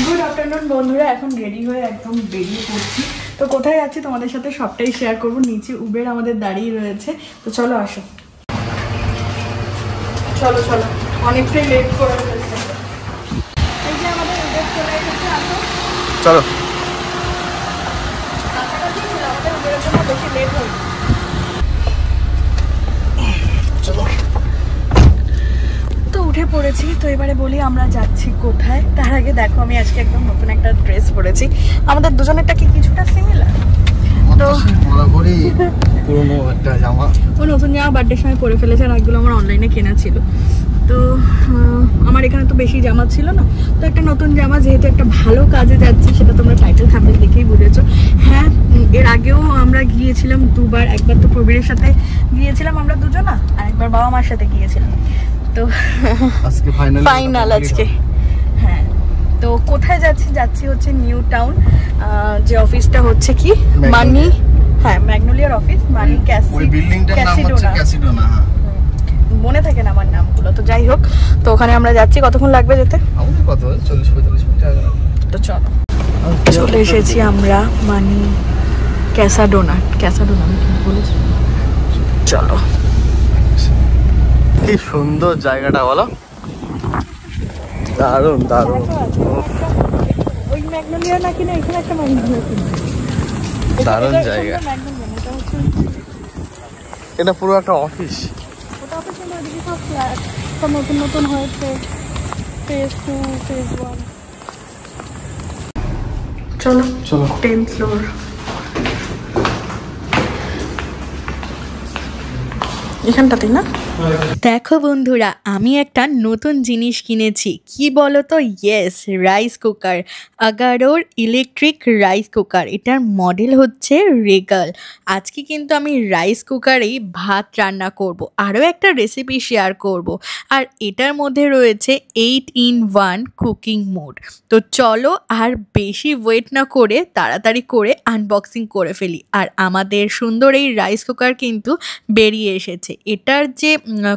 Good afternoon বন্ধুরা, এখন ready হয়ে একদম বেরিয়ে পড়ছি। তো কোথায় যাচ্ছি তোমাদের সাথে সবটাই শেয়ার করবো। নিচে উবের আমাদের দাঁড়িয়ে রয়েছে, তো চলো আসো। চলো চলো, অনেকটাই লেট করে ফেলছে। এই যে আমাদের উবের চলে এসেছে, আসো চলো। কাছাকাছি ছিল, আমাদের উবেরের জন্য বেশি লেট হয়েছে। চলো, তো উঠে পড়েছি। তো এবারে বলি আমরা যাচ্ছি কোথায়। তার আগে দেখো, আমি আজকে একদম নতুন একটা ড্রেস পরেছি। আমাদের দুজনেরটা কি কিছুটা সিমিলার? তো পুরনো একটা জামা, ও নতুন জামা বার্থডের সময় পরে ফেলেছে, আর একগুলো আমার অনলাইনে কেনা ছিল। তো আমার এখানে তো বেশি জামা ছিল না, তো একটা নতুন জামা, যেহেতু একটা ভালো কাজে যাচ্ছি, সেটা তোমরা টাইটেল থাম্বনেল দেখেই বুঝেছো। হ্যাঁ, এর আগেও আমরা গিয়েছিলাম দুবার। একবার তো প্রবীরের সাথে গিয়েছিলাম আমরা দুজনা, আর একবার বাবা মার সাথে গিয়েছিলাম। তো আজকে ফাইনাল আজকে। হ্যাঁ, তো কোথায় যাচ্ছি? যাচ্ছি হচ্ছে নিউ টাউন, যে অফিসটা হচ্ছে কি মানি, হ্যাঁ ম্যাগনোলিয়ার অফিস, মানি ক্যাসিডোনা। মনে থাকে না আমার নামগুলো, তো যাই হোক। তো ওখানে আমরা যাচ্ছি। কতক্ষণ লাগবে যেতে? কত 40-45 মিনিট লাগবে। তো চলো, চলে এসেছি আমরা মানি ক্যাসাডোনা। আমি কি বলেছি? চলো। কি সুন্দর জায়গাটা বলো, দারুণ দারুণ। ওই ম্যাগনোলিয়া নাকি না, এখানে একটা ম্যাগনোলিয়া দারুণ জায়গা। এটা পুরো একটা অফিস। ওটা অফিস না, ওদিকে সব ফ্ল্যাট, সব নতুন নতুন হয়েছে, ফেজ 2 ফেজ 1। চলো চলো, 10th ফ্লোর। এখানটাতেই না? দেখো বন্ধুরা, আমি একটা নতুন জিনিস কিনেছি। কি বলো তো? Yes, rice cooker. আগারোর ইলেকট্রিক রাইস কুকার। এটার মডেল হচ্ছে রেগাল। আজকে কিন্তু আমি রাইস কুকারেই ভাত রান্না করব, আরও একটা রেসিপি শেয়ার করব। আর এটার মধ্যে রয়েছে 8-in-1 কুকিং মোড। তো চলো আর বেশি ওয়েট না করে তাড়াতাড়ি করে আনবক্সিং করে ফেলি। আর আমাদের সুন্দর এই রাইস কুকার কিন্তু বেরিয়ে এসেছে। এটার যে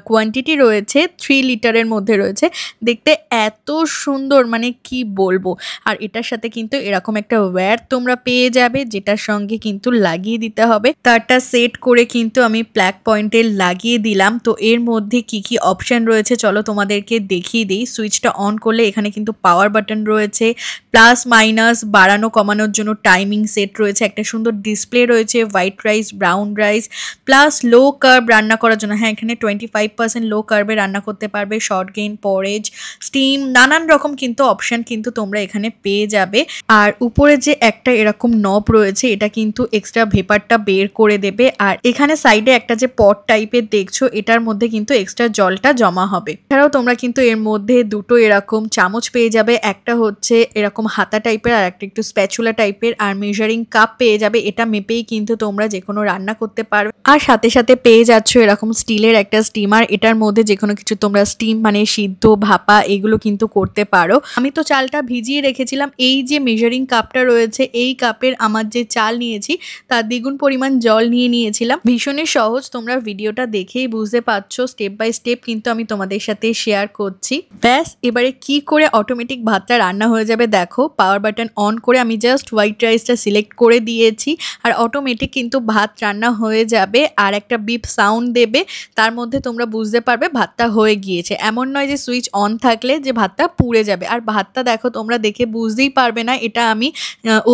কোয়ান্টিটি রয়েছে 3 লিটারের মধ্যে রয়েছে। দেখতে এত সুন্দর, মানে কি বলবো। আর এটার সাথে কিন্তু এরকম একটা ওয়্যার তোমরা পেয়ে যাবে, যেটার সঙ্গে কিন্তু লাগিয়ে দিতে হবে। তারটা সেট করে কিন্তু আমি প্লাগ পয়েন্টে লাগিয়ে দিলাম। তো এর মধ্যে কি কি অপশন রয়েছে চলো তোমাদেরকে দেখিয়ে দিই। সুইচটা অন করলে এখানে কিন্তু পাওয়ার বাটন রয়েছে, প্লাস মাইনাস বাড়ানো কমানোর জন্য টাইমিং সেট রয়েছে, একটা সুন্দর ডিসপ্লে রয়েছে, white rice, brown rice, plus low carb রান্না করার জন্য। হ্যাঁ, এখানে 25% লো কার্বে রান্না করতে পারবে, শর্ট গেইন, পরেজ, স্টিম, নানান রকম কিন্তু অপশন কিন্তু তোমরা এখানে পেয়ে যাবে। আর উপরে যে একটা এরকম নব রয়েছে, এটা কিন্তু এক্সট্রা ভেপারটা বের করে দেবে। আর এখানে সাইডে একটা যে পট টাইপের দেখছো, এটার মধ্যে কিন্তু এক্সট্রা জলটা জমা হবে। এছাড়াও তোমরা কিন্তু এর মধ্যে দুটো এরকম চামচ পেয়ে যাবে, একটা হচ্ছে এরকম হাতা টাইপের, আর একটা একটু স্প্যাচুলা টাইপের, আর মেজারিং কাপ পেয়ে যাবে। এটা মেপেই কিন্তু তোমরা যে কোনো রান্না করতে পারবে। আর সাথে সাথে পেয়ে যাচ্ছ এরকম স্টিলের একটা স্টিমার। এটার মধ্যে যে কোনো কিছু তোমরা স্টিম, মানে সিদ্ধ, ভাপা, এগুলো কিন্তু করতে পারো। আমি তো চালটা ভিজিয়ে রেখেছিলাম। এই যে মেজারিং কাপটা রয়েছে, এই কাপের আমার যে চাল নিয়েছি তার দ্বিগুণ পরিমাণ জল নিয়ে নিয়েছিলাম। ভীষণই সহজ, তোমরা ভিডিওটা দেখেই বুঝতে পারছো। স্টেপ বাই স্টেপ কিন্তু আমি তোমাদের সাথে শেয়ার করছি। ব্যাস, এবারে কি করে অটোমেটিক ভাতটা রান্না হয়ে যাবে দেখো। পাওয়ার বাটন অন করে আমি জাস্ট হোয়াইট রাইসটা সিলেক্ট করে দিয়েছি, আর অটোমেটিক কিন্তু ভাত রান্না হয়ে যাবে। আর একটা বিপ সাউন্ড দেবে, তার মধ্যে তোমরা বুঝতে পারবে ভাতটা হয়ে গিয়েছে। এমন নয় যে সুইচ অন থাকলে যে ভাতটা পুড়ে যাবে। আর ভাতটা দেখো, তোমরা দেখে বুঝতেই পারবে না এটা আমি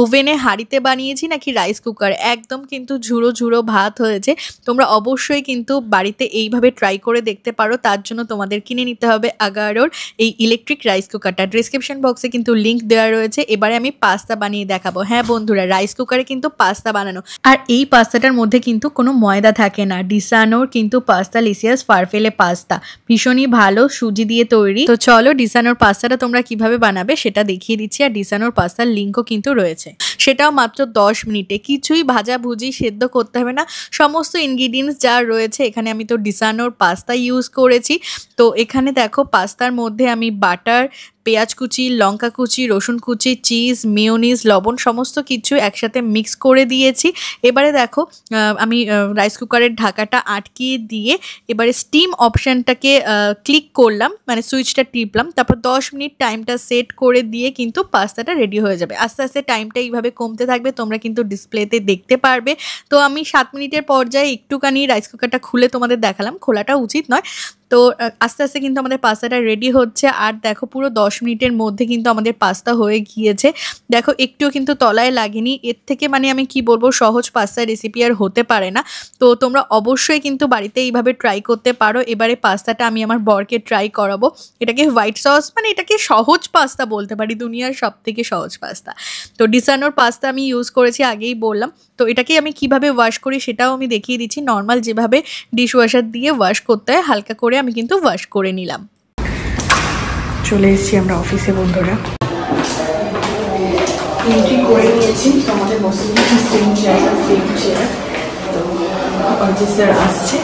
ওভেনে হাঁড়িতে বানিয়েছি নাকি রাইস কুকারে। একদম কিন্তু ঝুড়ো ঝুড়ো ভাত হয়েছে। তোমরা অবশ্যই কিন্তু বাড়িতে এইভাবে ট্রাই করে দেখতে পারো। তার জন্য তোমাদের কিনে নিতে হবে আগারোর এই ইলেকট্রিক রাইস কুকারটা। ডিসক্রিপশন বক্সে কিন্তু লিঙ্ক দেওয়া রয়েছে। এবারে আমি পাস্তা বানিয়ে দেখাবো। হ্যাঁ বন্ধুরা, রাইস কুকারে কিন্তু পাস্তা বানানো। আর এই পাস্তাটার মধ্যে কিন্তু কোনো ময়দা থাকে না। ডিসানোর কিন্তু পাস্তা লিসিয়াস ফারফেলে পাস্তা ভীষণই ভালো, সুজি দিয়ে তৈরি। তো চলো ডিসানোর পাস্তাটা তোমরা কিভাবে বানাবে সেটা দেখিয়ে দিচ্ছি। আর ডিসানোর পাস্তার লিঙ্কও কিন্তু রয়েছে, সেটাও মাত্র 10 মিনিটে। কিছুই ভাজাভুজি সেদ্ধ করতে হবে না, সমস্ত ইনগ্রিডিয়েন্টস যা রয়েছে এখানে। আমি তো ডিসানোর পাস্তা ইউজ করেছি। তো এখানে দেখো, পাস্তার মধ্যে আমি বাটার, পেঁয়াজ কুচি, লঙ্কা কুচি, রসুন কুচি, চিজ, মেয়োনিজ, লবণ সমস্ত কিছু একসাথে মিক্স করে দিয়েছি। এবারে দেখো আমি রাইস কুকারের ঢাকাটা আটকিয়ে দিয়ে এবারে স্টিম অপশানটাকে ক্লিক করলাম, মানে সুইচটা টিপলাম। তারপর 10 মিনিট টাইমটা সেট করে দিয়ে কিন্তু পাস্তাটা রেডি হয়ে যাবে। আস্তে আস্তে টাইমটা এইভাবে কমতে থাকবে, তোমরা কিন্তু ডিসপ্লেতে দেখতে পারবে। তো আমি 7 মিনিটের পর্যায়ে একটুখানি রাইস কুকারটা খুলে তোমাদের দেখালাম, খোলাটা উচিত নয়। তো আস্তে আস্তে কিন্তু আমাদের পাস্তাটা রেডি হচ্ছে। আর দেখো পুরো 10 মিনিটের মধ্যে কিন্তু আমাদের পাস্তা হয়ে গিয়েছে। দেখো একটুও কিন্তু তলায় লাগেনি। এর থেকে মানে আমি কি বলবো, সহজ পাস্তার রেসিপি আর হতে পারে না। তো তোমরা অবশ্যই কিন্তু বাড়িতে এইভাবে ট্রাই করতে পারো। এবারে পাস্তাটা আমি আমার বরকে ট্রাই করাবো। এটাকে হোয়াইট সস, মানে এটাকে সহজ পাস্তা বলতে পারি, দুনিয়ার সব থেকে সহজ পাস্তা। তো ডিসানোর পাস্তা আমি ইউজ করেছি, আগেই বললাম। তো এটাকে আমি কিভাবে ওয়াশ করি সেটাও আমি দেখিয়ে দিচ্ছি। নর্মাল যেভাবে ডিশ ওয়াশার দিয়ে ওয়াশ করতে হয়, হালকা করে আমি কিন্তু ওয়াশ করে নিলাম। চলে এসেছি আমরা অফিসে বন্ধুরা, এন্ট্রি করে নিয়েছি। তো আমাদের বসে দিয়েছি সেম জায়গা, সেম চেয়ার। তো অজিত স্যার আসছে।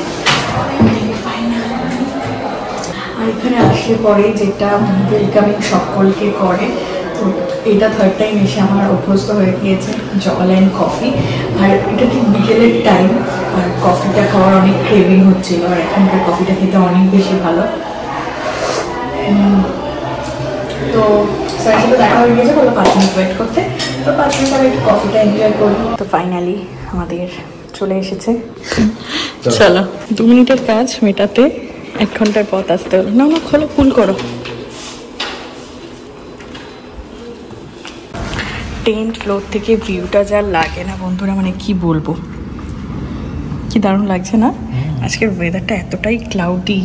আর এখানে আসলে পরে যেটা ওয়েলকামিং সকলকে করে, তো এটা থার্ড টাইম এসে আমার অভ্যস্ত হয়ে গিয়েছে। জল অ্যান্ড কফি, আর এটা ঠিক বিকেলের টাইম, আর কফিটা খাওয়ার অনেক ক্রেভিং হচ্ছিল। আর এখানকার কফিটা খেতে অনেক বেশি ভালো। তো স্যারের সাথে দেখা হয়ে গেছে, বলো 5 মিনিট ওয়েট করতে। তো 5 মিনিট আগে একটু কফিটা এনজয় করি। তো ফাইনালি আমাদের চলে এসেছে। চলো 2 মিনিটের কাজ মেটাতে 1 ঘন্টার পথ আসতে হলো। না খোলো, ফুল করো। 10th ফ্লোর থেকে ভিউটা যা লাগে না বন্ধুরা, মানে কি বলবো, কি দারুণ লাগছে না? আজকের ওয়েদারটা এতটাই ক্লাউডি,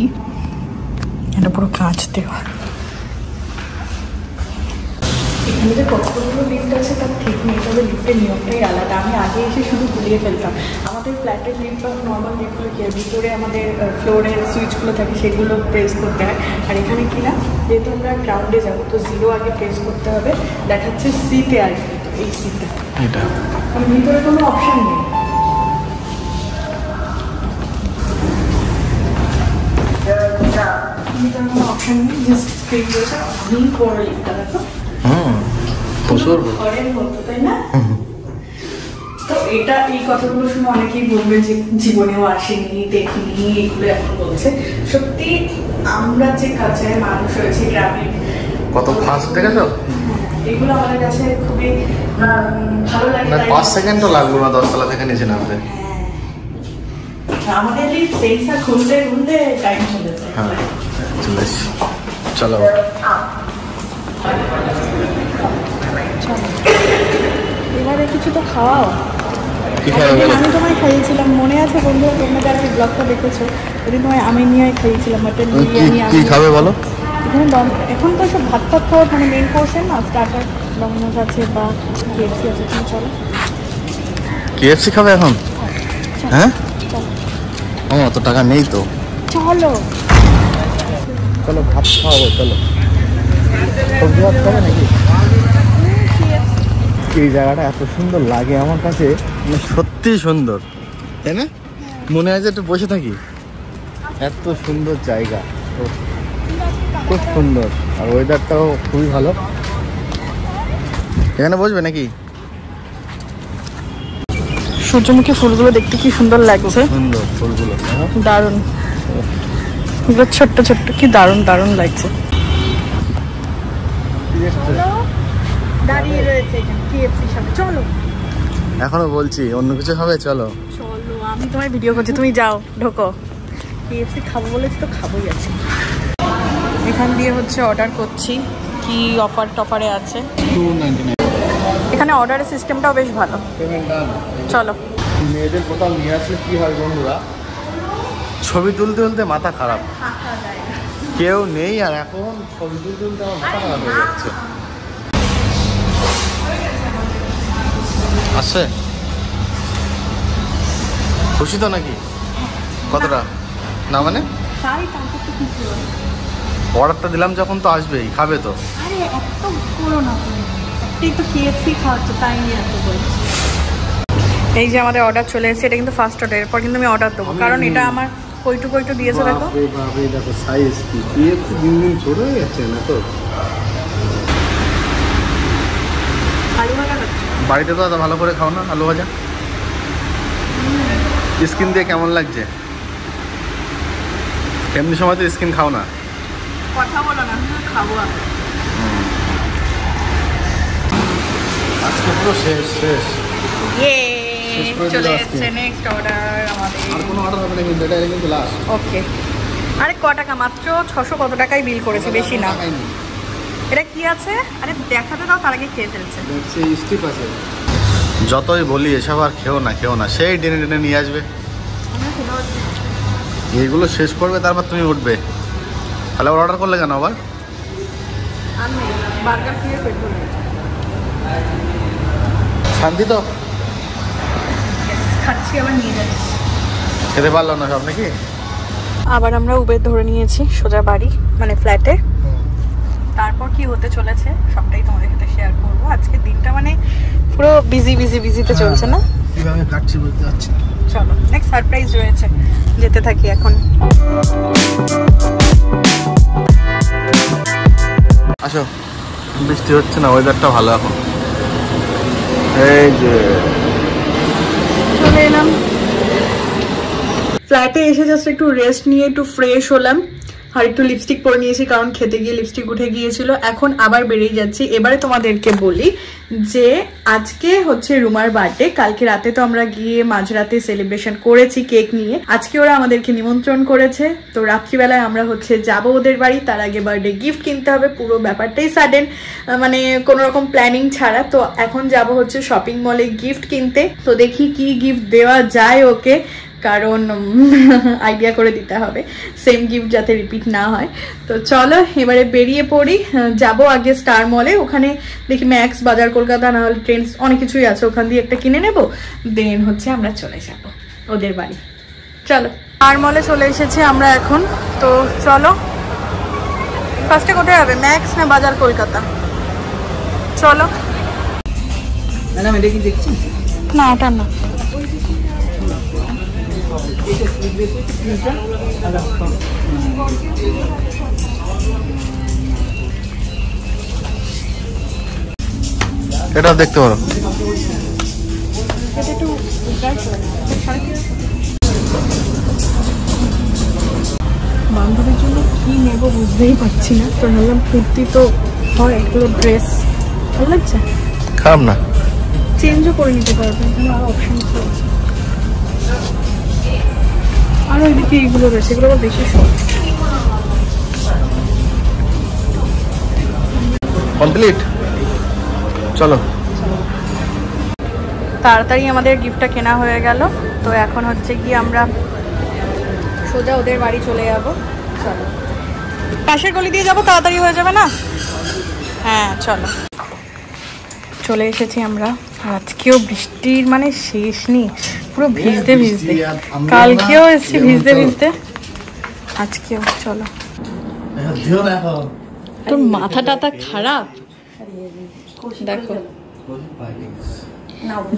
এটা পুরো কাঁচ দেওয়া। এখানে যে কতগুলো লিফট আছে তার ঠিক নেই, তবে লিফটের নিয়মটাই আলাদা। আমি আগে এসে শুধু গুলিয়ে ফেলতাম। আমাদের ফ্ল্যাটের লিফট বা নর্মাল লিফটগুলো কি ভিতরে আমাদের ফ্লোরের সুইচগুলো থাকে, সেগুলো প্রেস করতে হয়। আর এখানে কি না, যেহেতু আমরা গ্রাউন্ডে যাবো, তো 0 আগে প্রেস করতে হবে। দেখাচ্ছে সিতে আর কি, এই সিটটা, এটা মানে ভিতরে কোনো অপশান নেই। ভিতরে কোনো অপশান নেই, জাস্ট স্ক্রিন রয়েছে। অনেক বড় লিফটটা দেখো, ঘরের মতো, তাই না? তো এটা, এই কথাগুলো শুনে অনেকেই বলবে যে জীবনেও আসেনি, দেখিনি, এগুলো এখন বলছে। সত্যি আমরা যে কালচারের মানুষ হয়েছে গ্রামে, কত ফাস্ট দেখেছো? এগুলো আমাদের কাছে খুবই ভালো লাগে। 5 সেকেন্ডও লাগলো না 10 তলা থেকে নিচে নামতে। আমাদের এই সেন্সার খুলতে খুলতে টাইম চলে যায়। হ্যাঁ চলে এসছি, চলো। এবারে কিছু তো খাওয়াও। আমি তোমায় খাইয়েছিলাম, মনে আছে বন্ধু? তোমরা যারা কি ব্লগটা দেখেছো, ওদিন তোমায় আমি নিয়ে খাইয়েছিলাম মাটন বিরিয়ানি। কি খাবে বলো? এখানে এখন তো সব ভাত ভাত খাওয়ার মানে মেন কোর্সে না, স্টার্টার ডমিনোজ আছে বা কেএফসি আছে। তুমি চলো, কেএফসি খাবে এখন? হ্যাঁ আমার অত টাকা নেই তো। চলো চলো ভাত খাওয়াবো, চলো। সবজি ভাত খাবে নাকি? এই জায়গাটা এত সুন্দর লাগে আমার কাছে, মানে সত্যি সুন্দর, তাই না? মনে হয় যে একটু বসে থাকি, এত সুন্দর জায়গা, খুব সুন্দর। আর ওয়েদারটাও খুবই ভালো। এখানে বসবে নাকি? সূর্যমুখী ফুলগুলো দেখতে কি সুন্দর লাগছে, সুন্দর ফুলগুলো, দারুণ। এগুলো ছোট্ট ছোট্ট, কি দারুণ দারুণ লাগছে। দাঁড়িয়ে রয়েছে এখানে কেএফসির সামনে। চলো, এখনো বলছি অন্য কিছু হবে, চলো চলো। আমি তোমায় ভিডিও করছি, তুমি যাও, ঢোকো। কেএফসি খাবো বলেছি তো খাবোই আছে। এখান দিয়ে হচ্ছে অর্ডার করছি, কি অফার টফারে আছে। 299 এখানে অর্ডারের সিস্টেমটাও বেশ ভালো। চলো। মেয়েদের কোথাও নিয়ে আসলে কি হয় বন্ধুরা, ছবি তুলতে তুলতে মাথা খারাপ, কেউ নেই। আর এখন ছবি তুলতে তুলতে আমার মাথা খারাপ হয়ে যাচ্ছে। আসছে? খুশি তো নাকি? কতটা না মানে অর্ডারটা দিলাম যখন তো আসবেই, খাবে তো। আরে এত করো না তুমি, একটাই তো কেএফসি খাওয়াচ্ছ, তাই নিয়ে এত বলছি। এই যে আমাদের অর্ডার চলে এসেছে, এটা কিন্তু ফার্স্ট অর্ডার। এরপর কিন্তু আমি অর্ডার দেবো, কারণ এটা আমার কইটু কইটু দিয়েছে। দেখো দেখো সাইজ কি, কেএফসি দিন দিন ছোট হয়ে যাচ্ছে না তো? বাড়িতে তো এত ভালো করে খাও না আলু ভাজা। স্কিন দিয়ে কেমন লাগছে? এমনি সময় তো স্কিন খাও না। কথা বলো না, খাবো আমি। আজকে পুরো শেষ শেষ। চলে এসেছে নেক্সট অর্ডার আমাদের। আর কোনো অর্ডার হবে না কিন্তু, এটা কিন্তু লাস্ট। ওকে। আরে ক টাকা? মাত্র 600 কত টাকাই বিল করেছি, বেশি না। এটা কি আছে? আরে দেখাতে দাও, তার আগে খেয়ে ফেলছে। স্টিপ আছে। যতই বলি এসব আর খেও না খেও না, সেই টেনে টেনে নিয়ে আসবে। এইগুলো শেষ করবে তারপর তুমি উঠবে। তাহলে অর্ডার করলে কেন আবার? আমি বার্গার খেয়ে পেট ভরে গেছে। শান্তি তো খাচ্ছি, আবার নিয়ে যাচ্ছি। খেতে পারলো না সব নাকি? আবার আমরা উবের ধরে নিয়েছি সোজা বাড়ি, মানে ফ্ল্যাটে। তারপর কি হতে চলেছে সবটাই তোমাদের সাথে শেয়ার করবো। আজকে দিনটা মানে পুরো বিজিতে চলছে না? কিভাবে কাটছি বলতে পারছি না। চলো নেক্সট সারপ্রাইজ রয়েছে, যেতে থাকি এখন। আসো, বৃষ্টি হচ্ছে না, ওয়েদারটা ভালো এখন। এই যে চলে এলাম ফ্ল্যাটে, এসে জাস্ট একটু রেস্ট নিয়ে একটু ফ্রেশ হলাম, আর একটু লিপস্টিক পরে নিয়েছি কারণ খেতে গিয়ে লিপস্টিক উঠে গিয়েছিল। এখন আবার বেরিয়ে যাচ্ছি। এবারে তোমাদেরকে বলি যে আজকে হচ্ছে রুমার বার্থডে। কালকে রাতে তো আমরা গিয়ে মাঝরাতে সেলিব্রেশন করেছি কেক নিয়ে। আজকে ওরা আমাদেরকে নিমন্ত্রণ করেছে, তো রাত্রিবেলায় আমরা হচ্ছে যাবো ওদের বাড়ি। তার আগে বার্থডে গিফট কিনতে হবে, পুরো ব্যাপারটাই সাডেন, মানে কোনো রকম প্ল্যানিং ছাড়া। তো এখন যাব হচ্ছে শপিং মলে গিফট কিনতে। তো দেখি কি গিফট দেওয়া যায় ওকে, কারণ আইডিয়া করে দিতে হবে সেম গিফট যাতে রিপিট না হয়। তো চলো এবারে বেরিয়ে পড়ি। যাব আগে স্টার মলে, ওখানে দেখি ম্যাক্স, বাজার কলকাতা, না হলে ট্রেন্ডস, অনেক কিছুই আছে, ওখান দিয়ে একটা কিনে নেব। দেন হচ্ছে আমরা চলে যাব ওদের বাড়ি। চলো স্টার মলে চলে এসেছি আমরা এখন। তো চলো ফার্স্টে কোথায় হবে, ম্যাক্স না বাজার কলকাতা? চলো। ম্যাডাম এটা কি দেখছি? না এটা না, এটা দেখতে পারো। বান্ধবীর জন্য কি নেব বুঝতেই পারছি না। তো ভাবলাম কুর্তি তো হয়, এগুলো ড্রেস ভালো লাগছে, খারাপ না, চেঞ্জও করে নিতে পারবে, এখানে আরো অপশন আছে। আর ওইদিকে এইগুলো রয়েছে, এগুলো আবার বেশি শর্ট। কমপ্লিট, চলো। তাড়াতাড়ি আমাদের গিফটটা কেনা হয়ে গেল। তো এখন হচ্ছে কি আমরা সোজা ওদের বাড়ি চলে যাব। চলো পাশের গলি দিয়ে যাবো, তাড়াতাড়ি হয়ে যাবে না? হ্যাঁ চলো। চলে এসেছি আমরা। আজকেও বৃষ্টির মানে শেষ নেই, পুরো ভিজতে ভিজতে। কালকেও এসেছি ভিজতে ভিজতে, আজকেও। চলো। তোর মাথা টাথা খারাপ? দেখো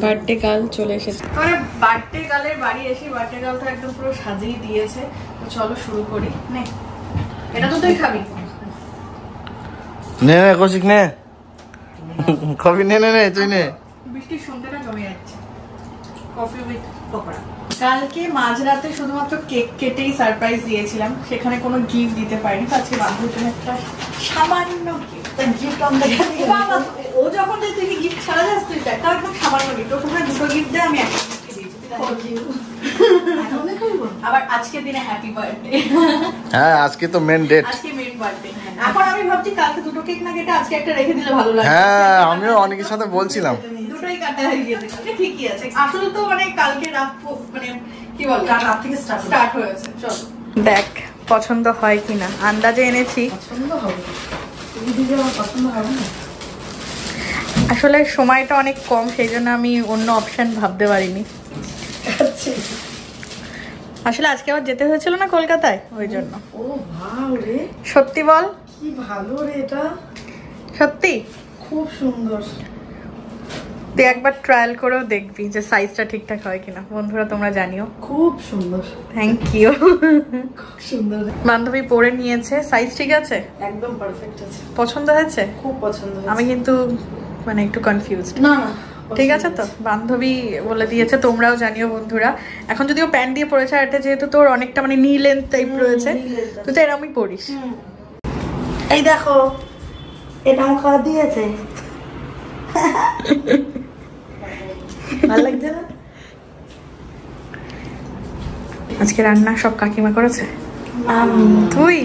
বার্থডে গার্ল চলে এসেছে। মানে বার্থডে গার্লের বাড়ি এসে বার্থডে গার্ল তো একদম পুরো সাজিয়ে দিয়েছে। তো চলো শুরু করি। নে এটা তো তুই খাবি। নে নে কৌশিক নে, কফি নে নে নে, তুই নে। বৃষ্টির সন্ধ্যাটা জমে যাচ্ছে। Coffee with pakora. কালকে মাঝরাতে শুধুমাত্র কেক কেটেই সারপ্রাইজ দিয়েছিলাম, সেখানে কোনো গিফট দিতে পারিনি। আজকে বান্ধবীর জন্য একটা সামান্য গিফট ও যখন তুই গিফট ছাড়া যাস তুই দেখ, তার একদম সামান্য গিফট। ওখানে দুটো গিফট দেয়, আমি একটা গিফট দিয়েছি। আবার আজকের দিনে হ্যাপি বার্থডে। হ্যাঁ আজকে তো মেন ডেট, আজকে মেন বার্থডে। এখন আমি ভাবছি কালকে দুটো কেক না কেটে আজকে একটা রেখে দিলে ভালো লাগে। হ্যাঁ আমিও অনেকের সাথে বলছিলাম, দুটোই কাটা হয়ে গিয়েছে। ঠিকই আছে, আসলে তো মানে কালকে রাত মানে কি বল, রাত থেকে স্টার্ট হয়েছে। চলো দেখ পছন্দ হয় কিনা, আন্দাজে এনেছি। পছন্দ হবে, পছন্দ হবে না। আসলে সময়টা অনেক কম, সেই জন্য আমি অন্য অপশন ভাবতে পারিনি। আসলে আজকে আবার যেতে হয়েছিল না কলকাতায়, ওই জন্য। ও ভাও রে, সত্যি বল কি ভালো রে, এটা সত্যি খুব সুন্দর। তুই একবার ট্রায়াল করেও দেখবি যে সাইজটা ঠিকঠাক হয় কিনা। বন্ধুরা তোমরা জানিও। খুব সুন্দর, থ্যাংক ইউ। খুব সুন্দর। বান্ধবী পরে নিয়েছে, সাইজ ঠিক আছে, একদম পারফেক্ট আছে। পছন্দ হয়েছে? খুব পছন্দ হয়েছে। আমি কিন্তু মানে একটু কনফিউজড। না না ঠিক আছে তো, বান্ধবী বলে দিয়েছে, তোমরাও জানিও বন্ধুরা। এখন যদিও প্যান্ট দিয়ে পড়েছে, আর এটা যেহেতু তোর অনেকটা মানে নি লেন্থ টাইপ রয়েছে, তুই তো এরকমই পড়িস। এই দেখো, এটা আমার খাওয়া দিয়েছে, ভালো লাগছে না? আজকে রান্না সব কাকিমা করেছে? তুই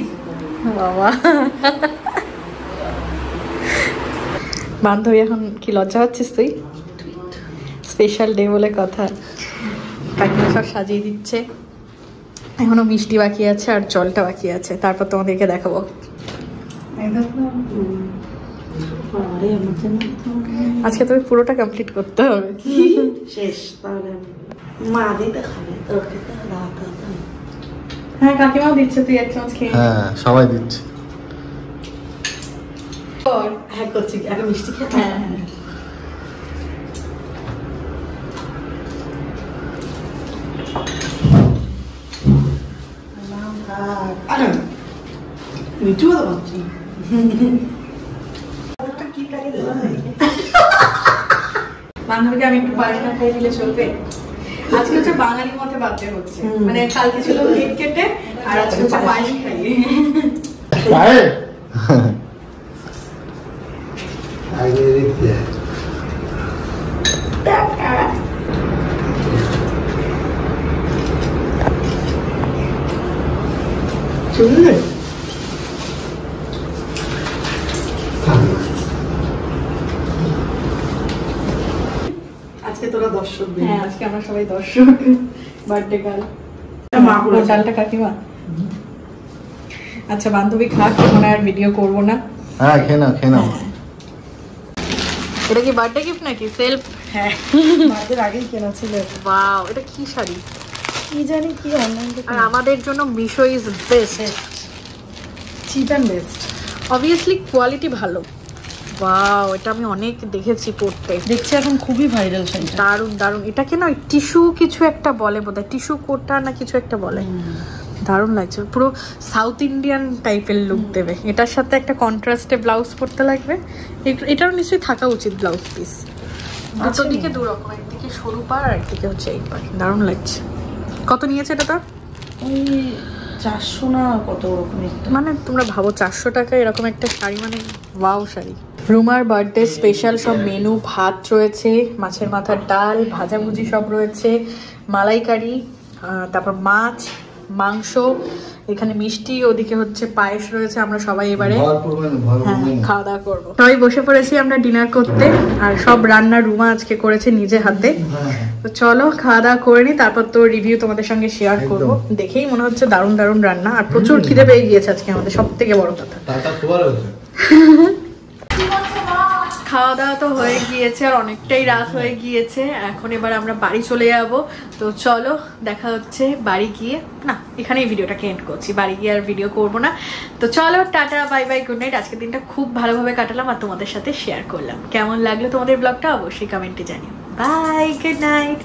বাবা, বান্ধবী এখন কি লজ্জা হচ্ছিস তুই? স্পেশাল ডে বলে কথা, কাকিমা সব সাজিয়ে দিচ্ছে। এখনো মিষ্টি বাকি আছে আর জলটা বাকি আছে, তারপর তোমাদেরকে দেখাবো। আজকে তুমি পুরোটা কমপ্লিট করতে হবে। শেষ তাহলে মা দিতে খাবে তোকে তো রাত। হ্যাঁ কাকিমাও দিচ্ছে, তুই এক চামচ খেয়ে। হ্যাঁ সবাই দিচ্ছে। হ্যাঁ করছি, এখন মিষ্টি খেতে। হ্যাঁ মিঠু তো পাচ্ছি। বান্ধবীকে আমি একটু পায়েস না খাইয়ে দিলে চলবে? আজকে হচ্ছে বাঙালির মধ্যে বার্থডে হচ্ছে, মানে কালকে ছিল কেক কেটে, আর আজকে হচ্ছে পায়েস খাইয়ে। চলবে আজকে তোরা দর্শক। হ্যাঁ আজকে আমরা সবাই দর্শক, বার্থডে গার্ল। মা করে ডালটা কাকিমা। আচ্ছা বান্ধবী খাক, মনে আর ভিডিও করবো না। হ্যাঁ খেয়ে নাও খেয়ে নাও। এটা কি বার্থডে গিফট নাকি সেলফ? হ্যাঁ মাঝের আগেই কেনা ছিল। ওয়াও, এটা কি শাড়ি? কি জানি কি অনলাইন থেকে। আর আমাদের জন্য Meesho is best, chip and best. Obviously quality ভালো। ওয়াও, এটা আমি অনেক দেখেছি পড়তে, দেখছি এখন খুবই ভাইরাল শাড়িটা। দারুন দারুন। এটাকে না টিস্যু কিছু একটা বলে বোধহয়, টিস্যু কোটা না কিছু একটা বলে। দারুণ লাগছে, পুরো সাউথ ইন্ডিয়ান টাইপের লুক দেবে। এটার সাথে একটা কন্ট্রাস্টে ব্লাউজ পরতে লাগবে। এটারও নিশ্চয়ই থাকা উচিত ব্লাউজ পিস। দুটো দিকে দু রকম, একদিকে সরু পাড় আর একদিকে হচ্ছে এই পাড়। দারুণ লাগছে। কত নিয়েছে এটা তোর? ওই 400 না কত রকম একটা। মানে তোমরা ভাবো 400 টাকা এরকম একটা শাড়ি, মানে ওয়াও শাড়ি। রুমার বার্থডে স্পেশাল সব মেনু, ভাত রয়েছে, মাছের মাথার ডাল, ভাজাভুজি সব রয়েছে, মালাইকারি, তারপর মাছ, মাংস, এখানে মিষ্টি, ওদিকে হচ্ছে পায়েস রয়েছে। আমরা সবাই এবারে খাওয়া দাওয়া করবো। সবাই বসে পড়েছি আমরা ডিনার করতে, আর সব রান্না রুমা আজকে করেছে নিজে হাতে। তো চলো খাওয়া দাওয়া করে নি, তারপর তো রিভিউ তোমাদের সঙ্গে শেয়ার করবো। দেখেই মনে হচ্ছে দারুণ দারুণ রান্না, আর প্রচুর খিদে পেয়ে গিয়েছে আজকে আমাদের, সব থেকে বড় কথা। খাওয়া দাওয়া তো হয়ে গিয়েছে, আর অনেকটাই রাত হয়ে গিয়েছে। এখন এবার আমরা বাড়ি চলে যাব। তো চলো দেখা হচ্ছে বাড়ি গিয়ে। না, এখানেই ভিডিওটাকে এন্ড করছি, বাড়ি গিয়ে আর ভিডিও করবো না। তো চলো tata, bye bye, good night. আজকের দিনটা খুব ভালোভাবে কাটালাম আর তোমাদের সাথে শেয়ার করলাম। কেমন লাগলো তোমাদের ব্লগটা অবশ্যই কমেন্টে জানিও। Bye, good night.